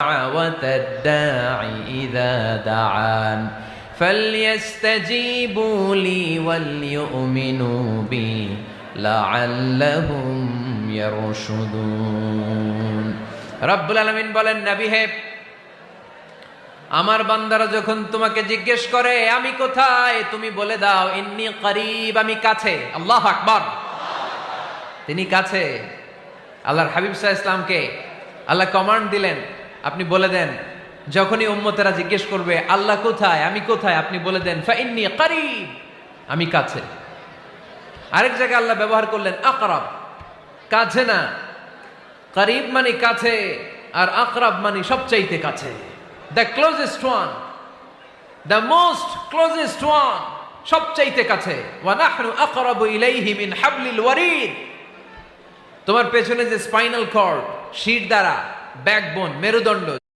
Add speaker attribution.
Speaker 1: দাওয়াতাদ দাঈ ইযা দাআন ফালইস্তাজীবু লি ওয়াল ইউমিনু বি লাআল্লাহুম ইয়ারশুদুন। রব্বুল আলামিন বলেন, নবী হে, আমার বান্দারা যখন তোমাকে জিজ্ঞেস করে আমি কোথায়, তুমি বলে দাও ইন্নী করিব, আমি কাছে। আল্লাহু আকবার, তিনি কাছে। আল্লাহর হাবিব সাল্লাল্লাহু আলাইহি ওয়াসাল্লামকে আল্লাহ কমান্ড দিলেন, আপনি বলে দেন যখনই উম্মতেরা জিজ্ঞেস করবে আল্লাহ কোথায়, আমি কোথায়, আপনি বলে দেন ফাইন্নী করিব, আমি কাছে। আরেক জায়গায় আল্লাহ ব্যবহার করলেন আকরাব, কাছে না। করিব মানে কাছে, আর আকরাব মানে সবচাইতে কাছে। The closest one, the most closest one, সবচাইতে কাছে। ওয়া নাহনু আকরাবু ইলাইহি মিন হাবলিল ওয়ারিদ। তোমার পেছনে যে স্পাইনাল কর্ড, শির দ্বারা, ব্যাকবোন, মেরুদণ্ড